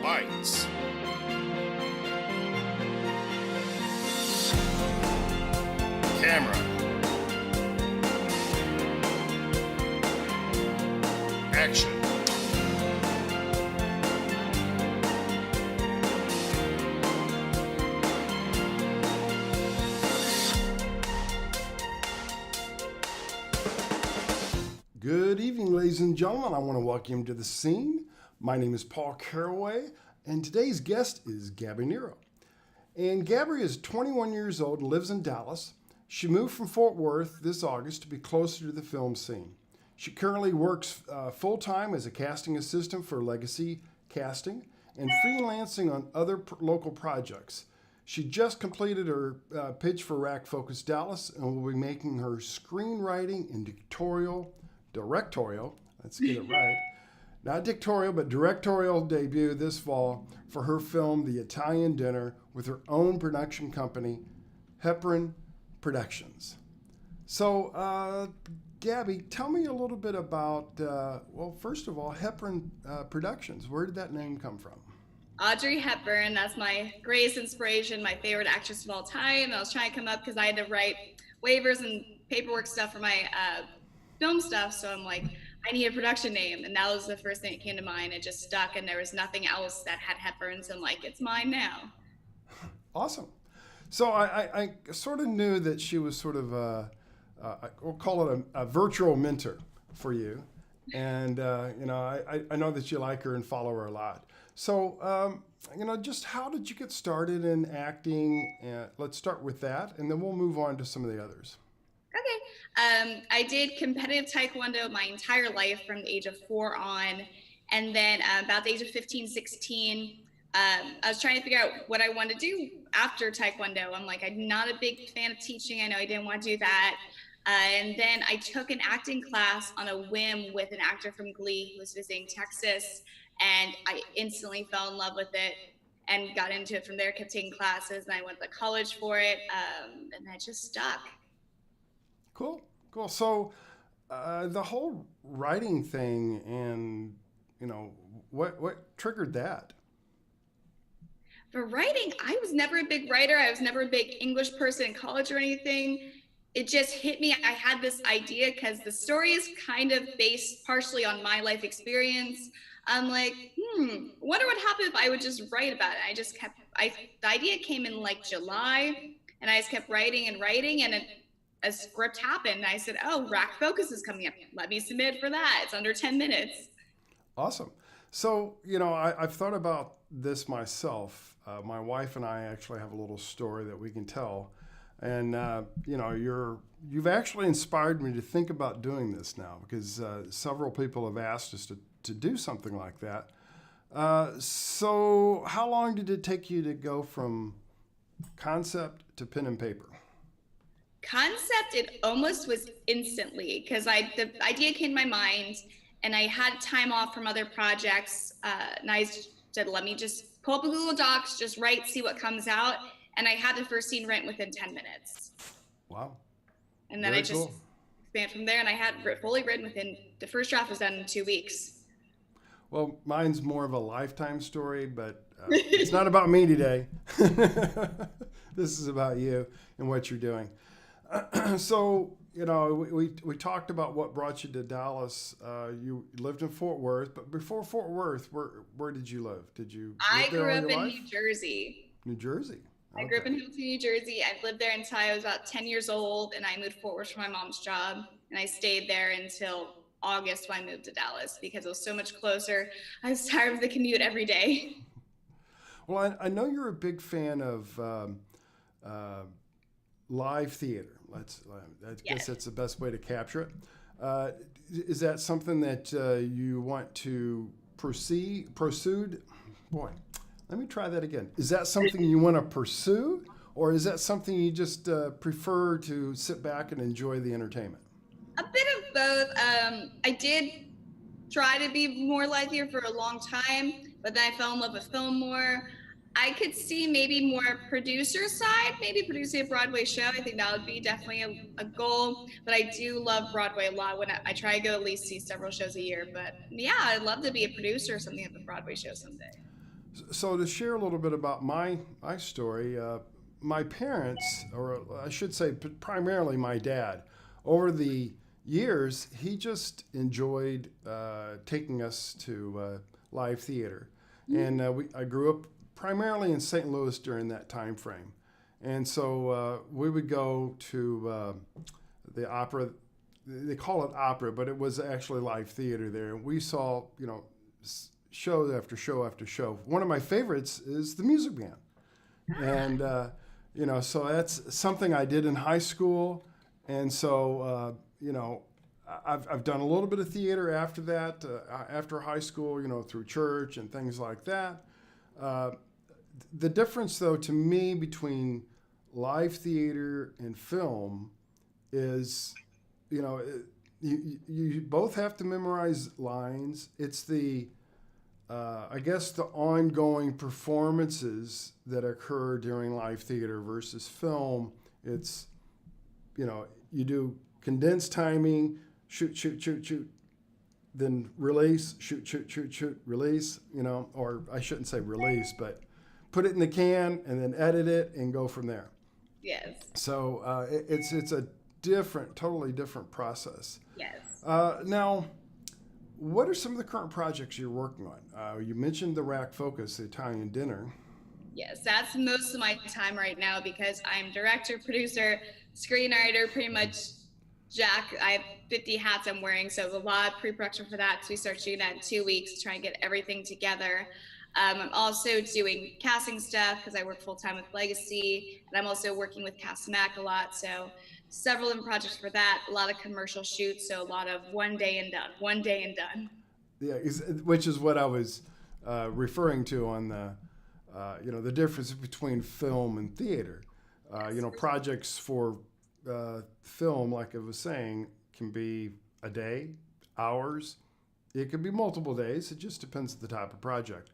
Lights. Camera. Action. Good evening, ladies and gentlemen. I want to welcome you to the scene. My name is Paul Caraway, and today's guest is Gabby Nero. And Gabby is 21 years old and lives in Dallas. She moved from Fort Worth this August to be closer to the film scene. She currently works full-time as a casting assistant for Legacy Casting and freelancing on other local projects. She just completed her pitch for Rack Focus Dallas and will be making her screenwriting and directorial, let's get it right, not dictorial, but directorial debut this fall for her film, The Italian Dinner, with her own production company, Hepburn Productions. So, Gabby, tell me a little bit about, well, first of all, Hepburn Productions. Where did that name come from? Audrey Hepburn, that's my greatest inspiration, my favorite actress of all time. I was trying to come up because I had to write waivers and paperwork stuff for my film stuff, so I'm like, I need a production name, and that was the first thing that came to mind. It just stuck, and there was nothing else that had Hepburn, so I'm like, it's mine now. Awesome. So I sort of knew that she was sort of we'll call it a virtual mentor for you, and I know that you like her and follow her a lot. So just how did you get started in acting? Let's start with that, and then we'll move on to some of the others. Okay. I did competitive Taekwondo my entire life from the age of 4 on. And then about the age of 15, 16, I was trying to figure out what I wanted to do after Taekwondo. I'm like, I'm not a big fan of teaching. I know I didn't want to do that. And then I took an acting class on a whim with an actor from Glee who was visiting Texas. And I instantly fell in love with it and got into it from there, kept taking classes, and I went to college for it. And I just stuck. Cool. So the whole writing thing, and what triggered that? For writing, I was never a big writer. I was never a big English person in college or anything. It just hit me. I had this idea because the story is kind of based partially on my life experience. I'm like, wonder what happened if I would just write about it. The idea came in like July, and I just kept writing, and a script happened. I said, oh, Rack Focus is coming up. Let me submit for that. It's under 10 minutes. Awesome. So, I've thought about this myself. My wife and I actually have a little story that we can tell. And, you've actually inspired me to think about doing this now, because several people have asked us to do something like that. So how long did it take you to go from concept to pen and paper? Concept, it almost was instantly, because the idea came to my mind and I had time off from other projects, and I said, let me just pull up a Google Docs, just write, see what comes out, and I had the first scene written within 10 minutes. Wow. And then Very I just cool. expand from there, and I had fully written within, the first draft was done in 2 weeks. Well, mine's more of a lifetime story, but it's not about me today. This is about you and what you're doing. So, we talked about what brought you to Dallas. You lived in Fort Worth, but before Fort Worth, where did you live? I grew up in New Jersey. New Jersey? Okay. I grew up in Hilton, New Jersey. I've lived there until I was about 10 years old, and I moved to Fort Worth for my mom's job, and I stayed there until August when I moved to Dallas because it was so much closer. I was tired of the commute every day. Well, I know you're a big fan of live theater. I guess that's the best way to capture it. Is that something that you want to pursue? Boy, let me try that again. Is that something you want to pursue, or is that something you just prefer to sit back and enjoy the entertainment? A bit of both. I did try to be more live theater for a long time, but then I fell in love with film more. I could see maybe more producer side, maybe producing a Broadway show. I think that would be definitely a goal. But I do love Broadway a lot. When I try to go at least see several shows a year. But yeah, I'd love to be a producer or something at the Broadway show someday. So to share a little bit about my story, my parents, or I should say primarily my dad, over the years, he just enjoyed taking us to live theater, and I grew up primarily in St. Louis during that time frame, and so we would go to the opera. They call it opera, but it was actually live theater there. And we saw, show after show after show. One of my favorites is the Music Man. And, so that's something I did in high school. And so, I've done a little bit of theater after that, after high school, through church and things like that. The difference, though, to me between live theater and film is, you both have to memorize lines. It's I guess the ongoing performances that occur during live theater versus film. It's, you do condensed timing, shoot, shoot, shoot, shoot, then release, shoot, shoot, shoot, shoot, release, or I shouldn't say release, but put it in the can and then edit it and go from there. Yes. So it's a totally different process. Yes. Now, what are some of the current projects you're working on? You mentioned the Rack Focus, the Italian dinner. Yes, that's most of my time right now because I'm director, producer, screenwriter, pretty much Jack. I have 50 hats I'm wearing, so a lot of pre-production for that. So we start shooting that in 2 weeks to try and get everything together. I'm also doing casting stuff because I work full-time with Legacy, and I'm also working with Cast Mac a lot. So several different projects for that, a lot of commercial shoots, so a lot of one day and done. Yeah, which is what I was referring to on the difference between film and theater. Projects for film, like I was saying, can be a day, hours. It could be multiple days. It just depends on the type of project.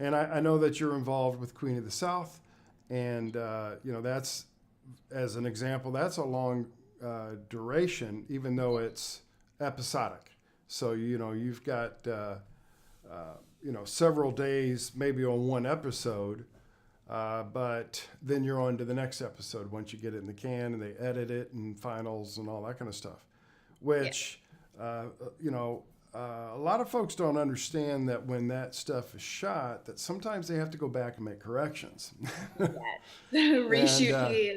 And I know that you're involved with Queen of the South, and that's, as an example, that's a long duration, even though it's episodic. So you've got several days maybe on one episode, but then you're on to the next episode once you get it in the can and they edit it and finals and all that kind of stuff. Which a lot of folks don't understand that when that stuff is shot, that sometimes they have to go back and make corrections. Reshoot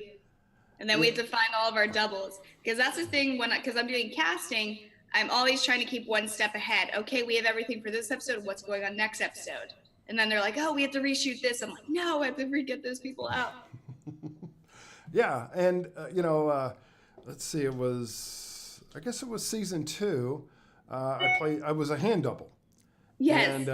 and then we have to find all of our doubles, because that's the thing because I'm doing casting, I'm always trying to keep one step ahead. Okay, we have everything for this episode. What's going on next episode? And then they're like, oh, we have to reshoot this. I'm like, no, I have to get those people out. Yeah, and let's see, I guess it was season 2. I was a hand double. Yes. And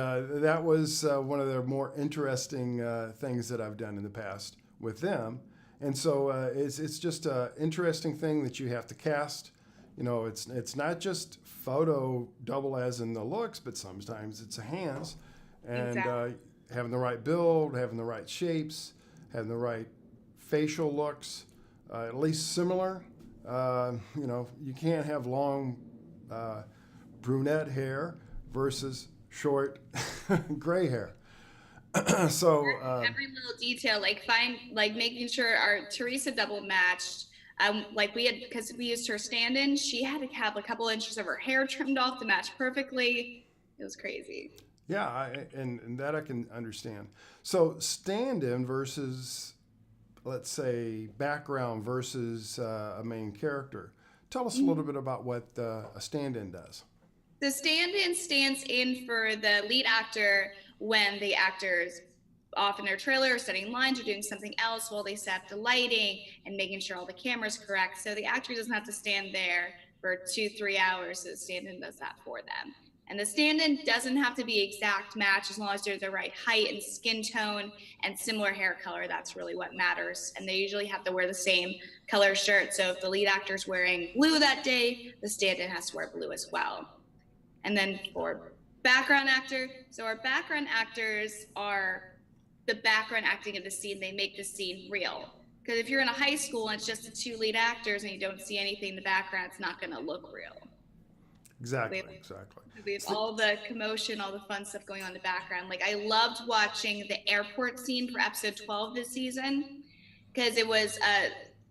that was one of the more interesting things that I've done in the past with them. And so it's just an interesting thing that you have to cast. It's not just photo double as in the looks, but sometimes it's the hands. And exactly. Having the right build, having the right shapes, having the right facial looks, at least similar. You can't have long brunette hair versus short gray hair. So every little detail, making sure our Teresa double matched. Because we used her stand-in, she had to have a couple inches of her hair trimmed off to match perfectly. It was crazy. Yeah, and that I can understand. So stand-in versus, let's say, background versus a main character. Tell us a little bit about what a stand-in does. The stand-in stands in for the lead actor when the actor's off in their trailer or setting lines or doing something else while they set the lighting and making sure all the camera's correct. So the actor doesn't have to stand there for 2-3 hours, so the stand-in does that for them. And the stand-in doesn't have to be exact match as long as they're the right height and skin tone and similar hair color. That's really what matters. And they usually have to wear the same color shirt. So if the lead actor's wearing blue that day, the stand-in has to wear blue as well. And then for background actor, so our background actors are the background acting of the scene. They make the scene real. Because if you're in a high school and it's just the 2 lead actors and you don't see anything in the background, it's not going to look real. Exactly, We exactly. we have all the commotion, all the fun stuff going on in the background. Like I loved watching the airport scene for episode 12 this season because it was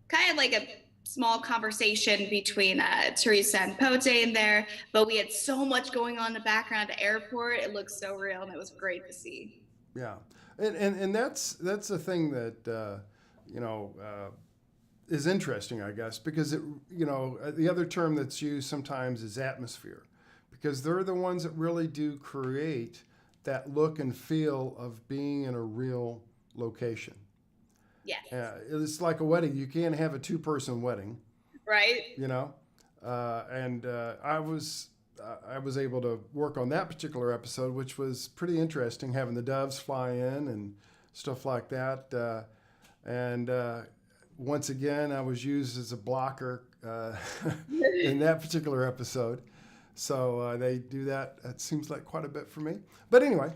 kind of like a small conversation between Teresa and Pote in there, but we had so much going on in the background at the airport. It looked so real, and it was great to see. Yeah, and that's the thing that you know is interesting, I guess, because the other term that's used sometimes is atmosphere, because they're the ones that really do create that look and feel of being in a real location. Yes. It's like a wedding. You can't have a two-person wedding, Right? you know. And I was able to work on that particular episode, which was pretty interesting, having the doves fly in and stuff like that. And once again, I was used as a blocker in that particular episode. So they do that. It seems like quite a bit for me. But anyway,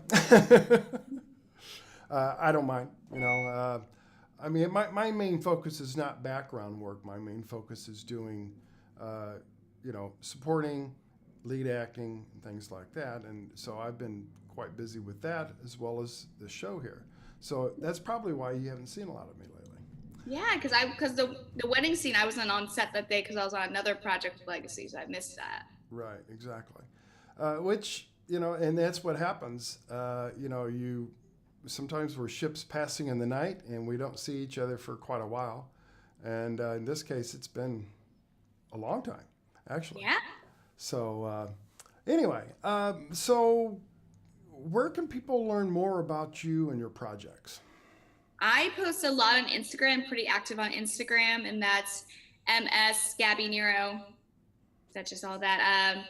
I don't mind. I mean, my main focus is not background work. My main focus is doing, supporting, lead acting, and things like that. And so I've been quite busy with that as well as the show here. So that's probably why you haven't seen a lot of me lately. Yeah, because the wedding scene I wasn't on set that day because I was on another project with Legacy, so I missed that. Right, exactly. Which and that's what happens. You sometimes we're ships passing in the night, and we don't see each other for quite a while. And in this case, it's been a long time, actually. Yeah. So anyway, so where can people learn more about you and your projects? I post a lot on Instagram, pretty active on Instagram, and that's MS Gabby Nero. That's just all that.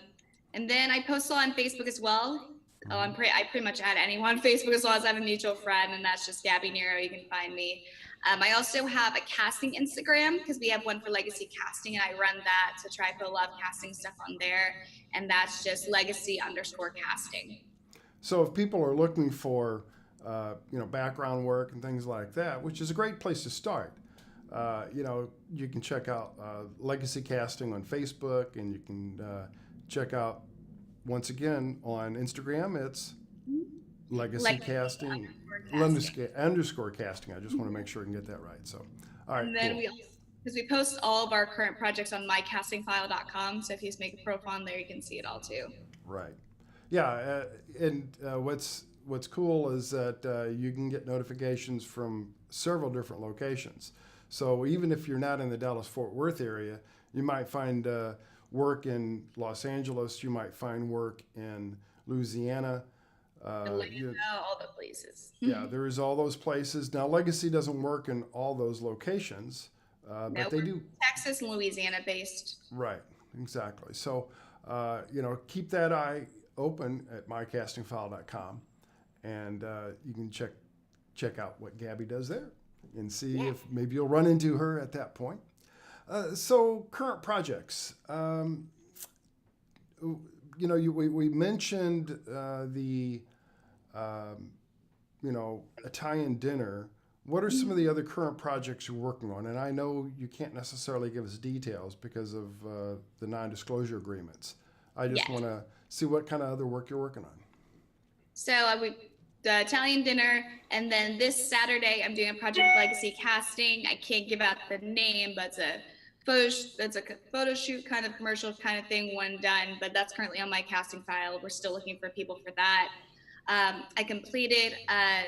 And then I post a lot on Facebook as well. Oh, I pretty much add anyone on Facebook as long as I have a mutual friend, and that's just Gabby Nero. You can find me. I also have a casting Instagram because we have one for Legacy Casting, and I run that to try to put a lot of casting stuff on there, and that's just legacy_casting. So if people are looking for background work and things like that, which is a great place to start. You can check out Legacy Casting on Facebook, and you can check out, once again, on Instagram, it's Legacy Casting underscore casting. I just want to make sure I can get that right. So, all right. And then because we post all of our current projects on mycastingfile.com, so if you just make a profile on there, you can see it all too. Right. Yeah, and what's cool is that you can get notifications from several different locations. So even if you're not in the Dallas-Fort Worth area, you might find work in Los Angeles. You might find work in Louisiana. Atlanta, all the places. Yeah, there is all those places. Now, Legacy doesn't work in all those locations, but they do. Texas and Louisiana based. Right, exactly. So, keep that eye open at mycastingfile.com, and you can check out what Gabby does there and see if maybe you'll run into her at that point. So current projects. We mentioned the Italian dinner. What are some of the other current projects you're working on? And I know you can't necessarily give us details because of the non-disclosure agreements. I just want to see what kind of other work you're working on. So the Italian dinner, and then this Saturday I'm doing a project with Legacy Casting. I can't give out the name, but it's a photo shoot kind of commercial kind of thing, one done, but that's currently on my casting file. We're still looking for people for that. I completed a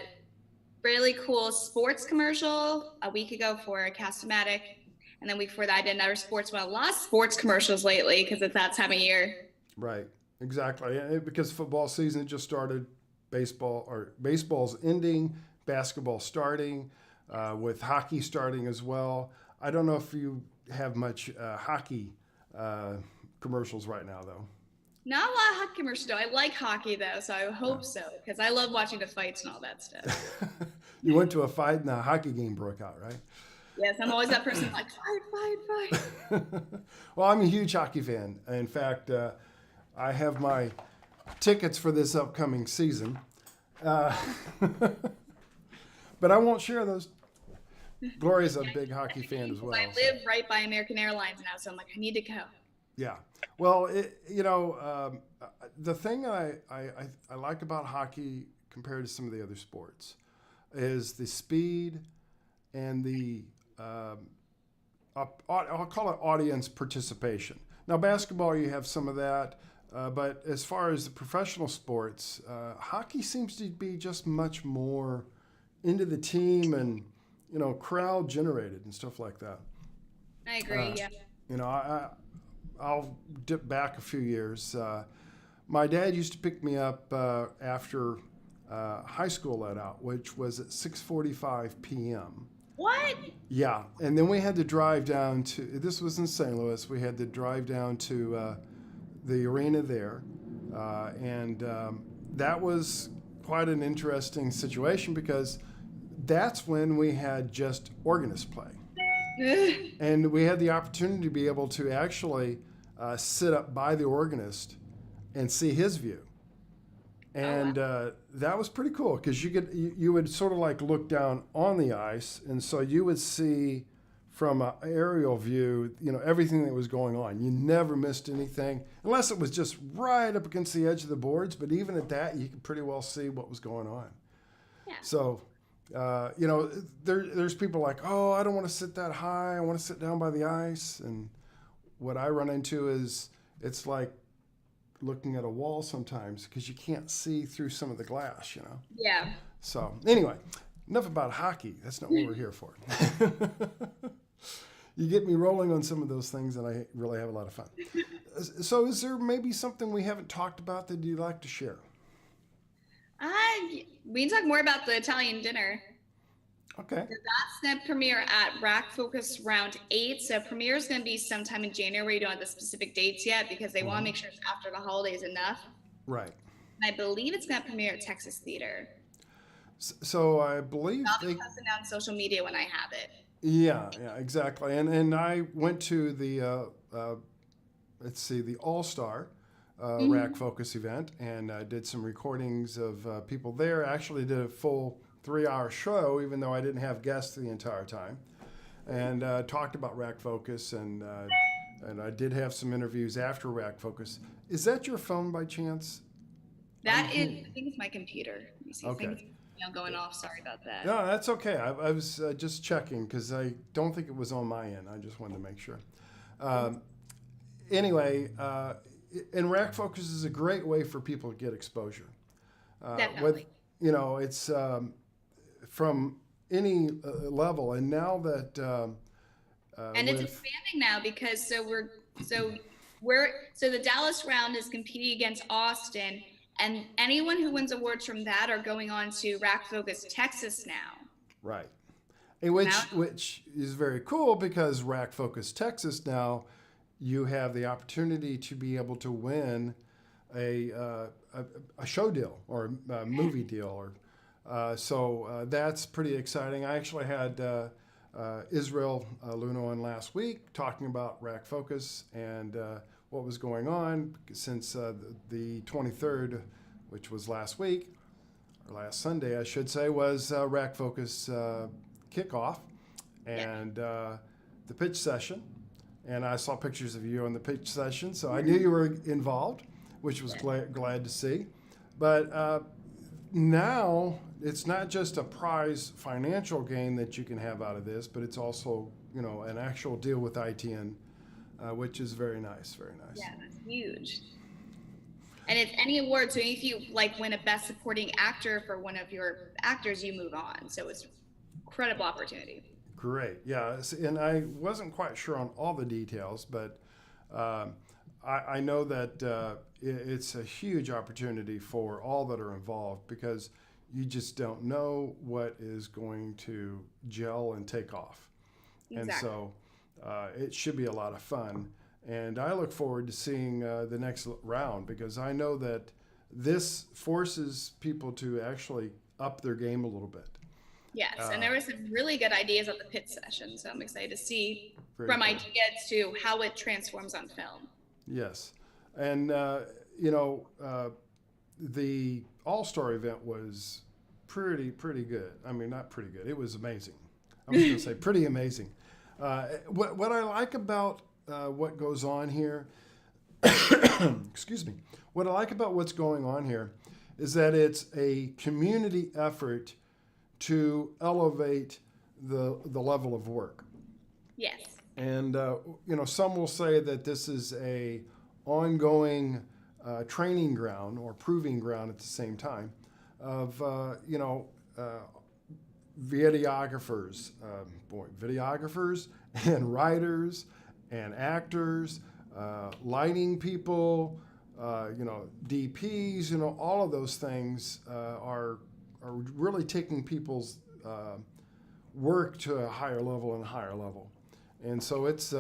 really cool sports commercial a week ago for Cast-O-Matic, and then week before that I did another sports one. A lot of sports commercials lately because it's that time of year. Right, exactly. Because football season just started, baseball's ending, basketball starting, with hockey starting as well. I don't know if you have much hockey commercials right now, though. Not a lot of hockey commercials, though. I like hockey, though, so I hope so, because I love watching the fights and all that stuff. You went to a fight and a hockey game broke out, right? Yes, I'm always that person like, fight. Well, I'm a huge hockey fan. In fact, I have my tickets for this upcoming season. But I won't share those. Gloria's a big hockey fan as well. I live right by American Airlines now, so I'm like, I need to go. Yeah. Well, the thing I like about hockey compared to some of the other sports is the speed and the I'll call it audience participation. Now, basketball, you have some of that, but as far as the professional sports, hockey seems to be just much more into the team and crowd generated and stuff like that. I agree. Yeah. You know, I'll dip back a few years. My dad used to pick me up after high school let out, which was at 6:45 p.m. What? Yeah, and then we had to drive down to. This was in St. Louis. We had to drive down to the arena there, and that was quite an interesting situation because that's when we had just organist play. And we had the opportunity to be able to actually sit up by the organist and see his view. And that was pretty cool because you would sort of like look down on the ice, and so you would see from an aerial view, everything that was going on. You never missed anything unless it was just right up against the edge of the boards. But even at that, you could pretty well see what was going on. Yeah. So. There's people like, oh, I don't want to sit that high. I want to sit down by the ice. And what I run into is it's like looking at a wall sometimes because you can't see through some of the glass, Yeah. So anyway, enough about hockey. That's not what we're here for. You get me rolling on some of those things and I really have a lot of fun. So is there maybe something we haven't talked about that you'd like to share? We can talk more about the Italian dinner. Okay. That's going to premiere at Rack Focus Round 8. So premiere is going to be sometime in January. We don't have the specific dates yet because they want to make sure it's after the holidays enough. Right. And I believe it's going to premiere at Texas Theater. So I believe I'll be posting on social media when I have it. Yeah, exactly. And I went to the the All-Star Rack Focus event, and I did some recordings of people there. I actually did a full 3-hour show, even though I didn't have guests the entire time, and talked about Rack Focus, and I did have some interviews after Rack Focus. Is that your phone by chance? I think it's my computer. Let me see. Okay. Things, going off. Sorry about that. No, that's okay. I was just checking because I don't think it was on my end. I just wanted to make sure. Anyway, and Rack Focus is a great way for people to get exposure. Definitely. It's from any level, and now that and it's expanding now because the Dallas round is competing against Austin, and anyone who wins awards from that are going on to Rack Focus Texas now. Right, which is very cool because Rack Focus Texas now. You have the opportunity to be able to win a show deal or a movie deal, so that's pretty exciting. I actually had Israel Luna on last week talking about Rack Focus and what was going on since the 23rd, which was last week, or last Sunday, I should say, was Rack Focus kickoff and the pitch session. And I saw pictures of you on the pitch session, so I knew you were involved, which was glad to see. But now it's not just a prize financial gain that you can have out of this, but it's also an actual deal with ITN, which is very nice, very nice. Yeah, that's huge. And it's any award, so if you win a Best Supporting Actor for one of your actors, you move on. So it's an incredible opportunity. Great, yeah, and I wasn't quite sure on all the details, but I know that it's a huge opportunity for all that are involved because you just don't know what is going to gel and take off. Exactly. And so it should be a lot of fun. And I look forward to seeing the next round because I know that this forces people to actually up their game a little bit. Yes, and there were some really good ideas at the pitch session, so I'm excited to see from ideas to how it transforms on film. Yes, and the All-Star event was pretty good. I mean, not pretty good. It was amazing. I was going to say pretty amazing. What I like about what goes on here, excuse me, what I like about what's going on here is that it's a community effort to elevate the level of work. Yes. And, some will say that this is a ongoing training ground or proving ground at the same time of, videographers, videographers and writers and actors, lighting people, DPs, all of those things are really taking people's work to a higher level and higher level. And so it's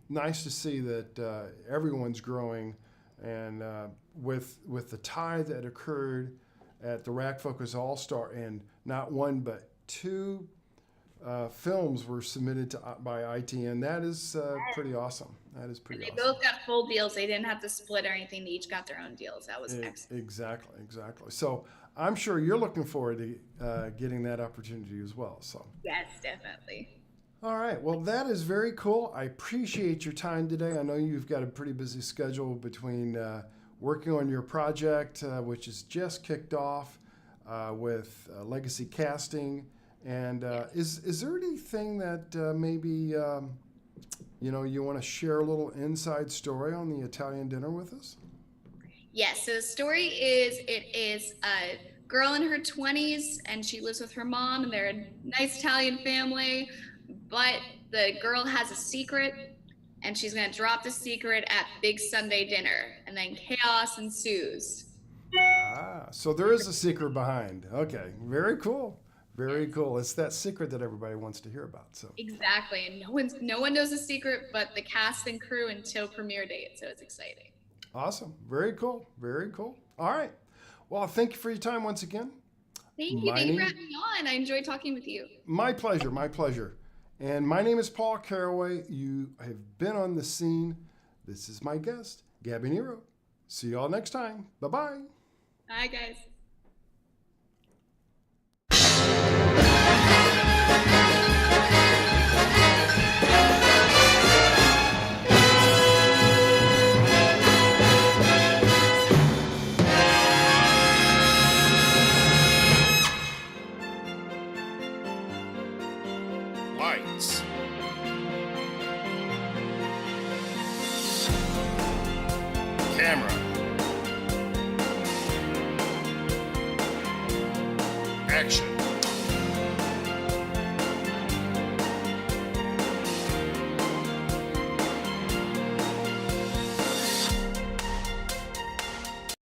nice to see that everyone's growing, and with the tie that occurred at the Rack Focus All-Star, and not one but two films were submitted by ITN. That is pretty awesome. That is pretty awesome. They both got full deals. They didn't have to split or anything. They each got their own deals. That was excellent. Exactly. So I'm sure you're looking forward to getting that opportunity as well. So yes, definitely. All right. Well, that is very cool. I appreciate your time today. I know you've got a pretty busy schedule between working on your project, which is just kicked off with Legacy Casting. And is there anything that maybe you want to share a little inside story on the Italian dinner with us? Yes. So the story is, it is a girl in her 20s, and she lives with her mom, and they're a nice Italian family. But the girl has a secret, and she's going to drop the secret at big Sunday dinner, and then chaos ensues. So there is a secret behind. Okay, very cool. Very cool. It's that secret that everybody wants to hear about. So exactly, and no one knows the secret but the cast and crew until premiere date. So it's exciting. Awesome. Very cool. Very cool. All right. Well, thank you for your time once again. Thank you. Thank you for having me on. I enjoyed talking with you. My pleasure. My pleasure. And my name is Paul Caraway. You have been on the scene. This is my guest, Gabby Nero. See you all next time. Bye-bye. Bye, guys. Lights. Camera. Action.